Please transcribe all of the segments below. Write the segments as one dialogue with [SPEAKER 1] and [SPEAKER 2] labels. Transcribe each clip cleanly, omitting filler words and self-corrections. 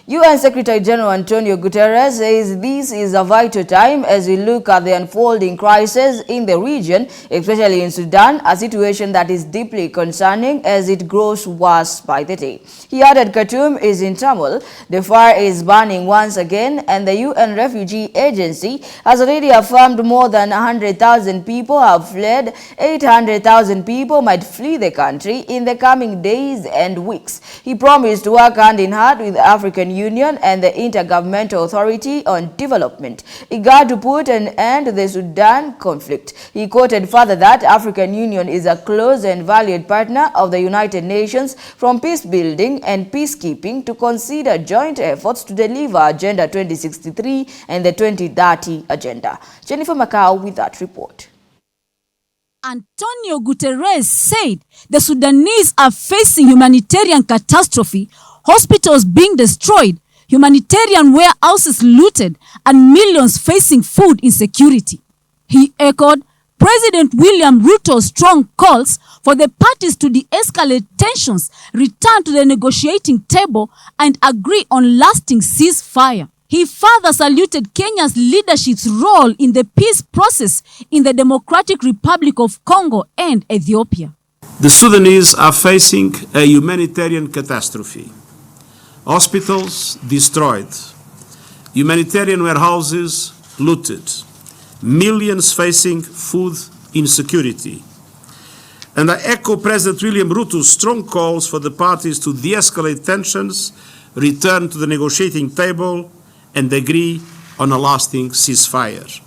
[SPEAKER 1] UN Secretary General Antonio Guterres says this is a vital time as we look at the unfolding crisis in the region, especially in Sudan, a situation that is deeply concerning as it grows worse by the day. He added Khartoum is in turmoil, the fire is burning once again, and the UN Refugee Agency has already affirmed more than 100,000 people have fled. 800,000 people might flee the country in the coming days and weeks. He promised to work hand in hand with the African Union and the Intergovernmental Authority on Development, eager to put an end to the Sudan conflict. He quoted further that African Union is a close and valued partner of the United Nations from peace building and peacekeeping to consider joint efforts to deliver Agenda 2063 and the 2030 Agenda. Jennifer Macau with that report.
[SPEAKER 2] Antonio Guterres said the Sudanese are facing humanitarian catastrophe, hospitals being destroyed, humanitarian warehouses looted, and millions facing food insecurity. He echoed President William Ruto's strong calls for the parties to de-escalate tensions, return to the negotiating table, and agree on lasting ceasefire. He further saluted Kenya's leadership's role in the peace process in the Democratic Republic of Congo and Ethiopia.
[SPEAKER 3] The Sudanese are facing a humanitarian catastrophe. Hospitals destroyed, humanitarian warehouses looted, millions facing food insecurity. And I echo President William Ruto's strong calls for the parties to de-escalate tensions, return to the negotiating table, and agree on a lasting ceasefire.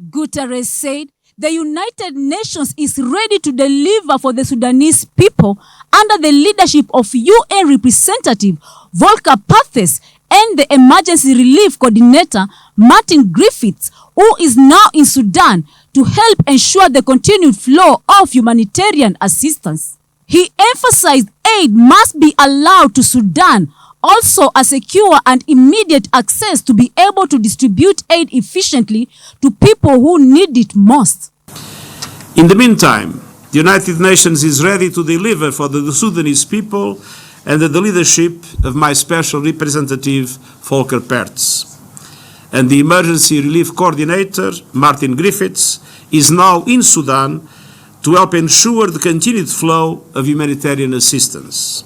[SPEAKER 2] Guterres said the United Nations is ready to deliver for the Sudanese people under the leadership of UN Representative Volker Perthes and the Emergency Relief Coordinator Martin Griffiths, who is now in Sudan to help ensure the continued flow of humanitarian assistance. He emphasized aid must be allowed to Sudan, also a secure and immediate access to be able to distribute aid efficiently to people who need it most.
[SPEAKER 3] In the meantime, the United Nations is ready to deliver for the Sudanese people under the leadership of my special representative, Volker Perthes. And the Emergency Relief Coordinator, Martin Griffiths, is now in Sudan to help ensure the continued flow of humanitarian assistance.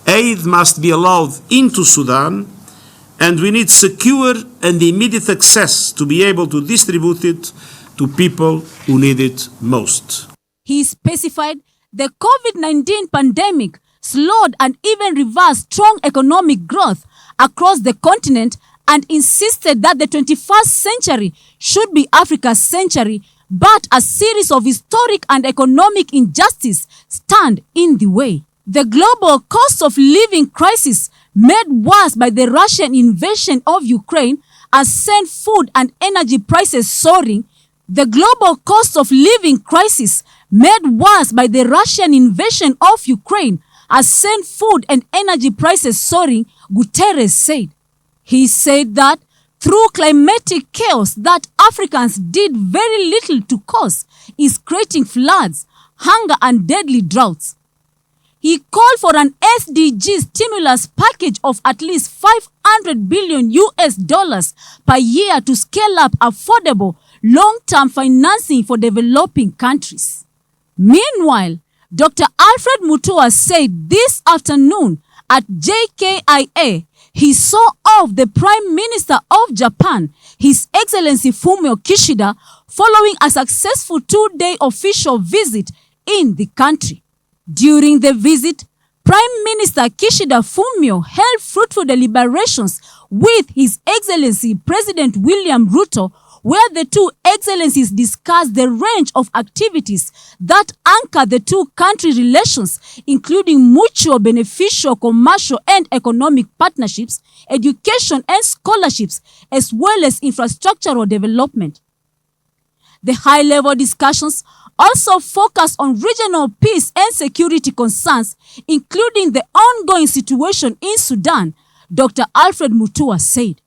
[SPEAKER 3] Aid must be allowed into Sudan, and we need secure and immediate access to be able to distribute it to people who need it most.
[SPEAKER 2] He specified the COVID-19 pandemic slowed and even reversed strong economic growth across the continent and insisted that the 21st century should be Africa's century, but a series of historic and economic injustices stand in the way. The global cost of living crisis made worse by the Russian invasion of Ukraine has sent food and energy prices soaring. The global cost of living crisis made worse by the Russian invasion of Ukraine has sent food and energy prices soaring, Guterres said. He said that through climatic chaos that Africans did very little to cause is creating floods, hunger, and deadly droughts. He called for an SDG stimulus package of at least $500 billion per year to scale up affordable, long-term financing for developing countries. Meanwhile, Dr. Alfred Mutua said this afternoon at JKIA, he saw off the Prime Minister of Japan, His Excellency Fumio Kishida, following a successful 2-day official visit in the country. During the visit, Prime Minister Kishida Fumio held fruitful deliberations with His Excellency President William Ruto, where the two excellencies discussed the range of activities that anchor the two-country relations, including mutual beneficial commercial and economic partnerships, education and scholarships, as well as infrastructural development. The high-level discussions also focus on regional peace and security concerns, including the ongoing situation in Sudan, Dr. Alfred Mutua said.